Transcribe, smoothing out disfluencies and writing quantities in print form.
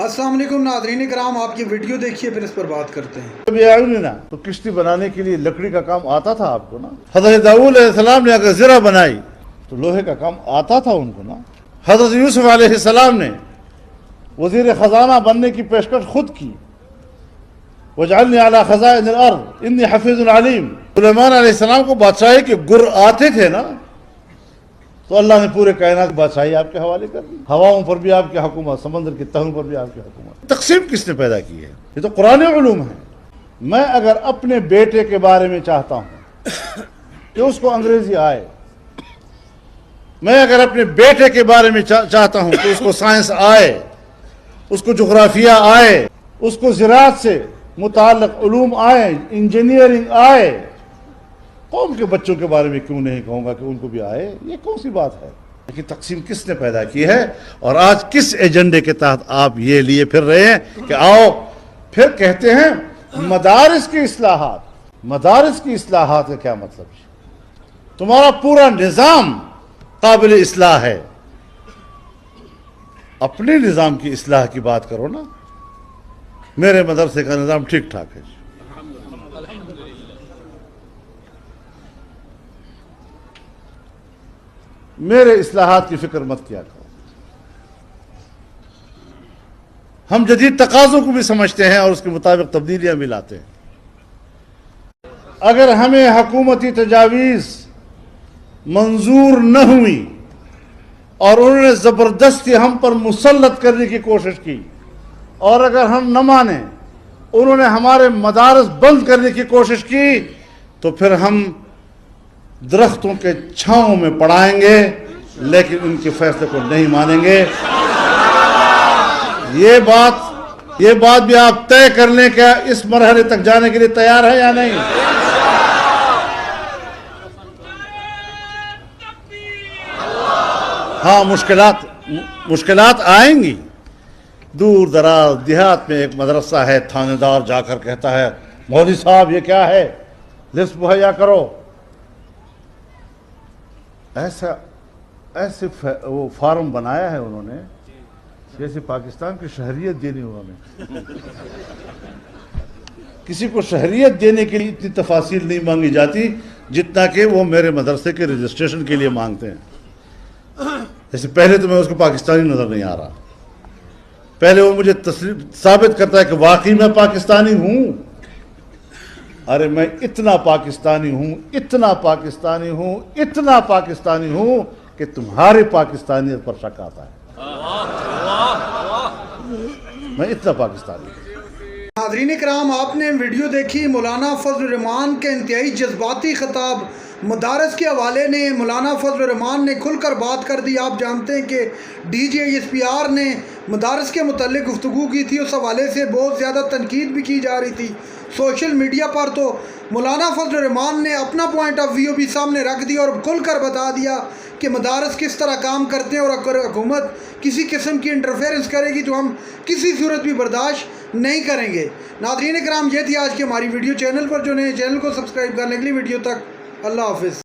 السلام علیکم ناظرین کرام، آپ کی ویڈیو دیکھیے پھر اس پر بات کرتے ہیں۔ تو کشتی بنانے کے لیے لکڑی کا کام آتا تھا آپ کو نا۔ حضرت داؤد علیہ السلام نے اگر زرہ بنائی تو لوہے کا کام آتا تھا ان کو نا۔ حضرت یوسف علیہ السلام نے وزیر خزانہ بننے کی پیشکش خود کی، وَاجْعَلْنِي عَلَىٰ خَزَائِنِ الْأَرْضِ إِنِّي حَفِيظٌ عَلِيمٌ۔ سلیمان علیہ السلام کو بادشاہی کے گر آتے تھے نا، تو اللہ نے پورے کائنات کی بادشاہی آپ کے حوالے کر دی۔ ہواؤں پر بھی آپ کی حکومت، سمندر کی تہوں پر بھی آپ کی حکومت۔ تقسیم کس نے پیدا کی ہے؟ یہ تو قرآن علوم ہے۔ میں اگر اپنے بیٹے کے بارے میں چاہتا ہوں کہ اس کو انگریزی آئے، میں اگر اپنے بیٹے کے بارے میں چاہتا ہوں کہ اس کو سائنس آئے، اس کو جغرافیہ آئے، اس کو زراعت سے متعلق علوم آئے، انجینئرنگ آئے، قوم کے بچوں کے بارے میں کیوں نہیں کہوں گا کہ ان کو بھی آئے؟ یہ کون سی بات ہے؟ لیکن تقسیم کس نے پیدا کی ہے؟ اور آج کس ایجنڈے کے تحت آپ یہ لیے پھر رہے ہیں کہ آؤ پھر کہتے ہیں مدارس کی اصلاحات۔ مدارس کی اصلاحات کا کیا مطلب ہے؟ تمہارا پورا نظام قابل اصلاح ہے، اپنے نظام کی اصلاح کی بات کرو نا۔ میرے مدرسے کا نظام ٹھیک ٹھاک ہے، میرے اصلاحات کی فکر مت کیا کرو۔ ہم جدید تقاضوں کو بھی سمجھتے ہیں اور اس کے مطابق تبدیلیاں بھی لاتے ہیں۔ اگر ہمیں حکومتی تجاویز منظور نہ ہوئی اور انہوں نے زبردستی ہم پر مسلط کرنے کی کوشش کی، اور اگر ہم نہ مانیں، انہوں نے ہمارے مدارس بند کرنے کی کوشش کی، تو پھر ہم درختوں کے چھاؤں میں پڑھائیں گے لیکن ان کے فیصلے کو نہیں مانیں گے۔ یہ بات بھی آپ طے کر لیں کہ اس مرحلے تک جانے کے لیے تیار ہے یا نہیں۔ ہاں، مشکلات آئیں گی۔ دور دراز دیہات میں ایک مدرسہ ہے، تھانے دار جا کر کہتا ہے مولوی صاحب یہ کیا ہے، لسٹ مہیا کرو۔ ایسے وہ فارم بنایا ہے انہوں نے جیسے پاکستان کی شہریت دینی انہوں نے۔ کسی کو شہریت دینے کے لیے اتنی تفاصیل نہیں مانگی جاتی جتنا کہ وہ میرے مدرسے کے رجسٹریشن کے لیے مانگتے ہیں۔ جیسے پہلے تو میں اس کو پاکستانی نظر نہیں آ رہا، پہلے وہ مجھے ثابت کرتا ہے کہ واقعی میں پاکستانی ہوں۔ ارے میں اتنا پاکستانی ہوں، اتنا پاکستانی ہوں، اتنا پاکستانی ہوں کہ تمہارے پاکستانیت پر شک آتا ہے۔ میں اتنا پاکستانی ہوں۔ ناظرین کرام، آپ نے ویڈیو دیکھی مولانا فضل الرحمان کے انتہائی جذباتی خطاب مدارس کے حوالے نے۔ مولانا فضل الرحمان نے کھل کر بات کر دی۔ آپ جانتے ہیں کہ D J S P R نے مدارس کے متعلق گفتگو کی تھی، اس حوالے سے بہت زیادہ تنقید بھی کی جا رہی تھی سوشل میڈیا پر۔ تو مولانا فضل الرحمان نے اپنا پوائنٹ آف ویو بھی سامنے رکھ دیا اور کھل کر بتا دیا کہ مدارس کس طرح کام کرتے ہیں، اور اگر حکومت کسی قسم کی انٹرفیئرنس کرے گی تو ہم کسی صورت بھی برداشت نہیں کریں گے۔ ناظرین کرام، یہ تھی آج کی ہماری ویڈیو۔ چینل پر جو نئے چینل کو سبسکرائب کرنے کے لیے ویڈیو تک اللہ حافظ۔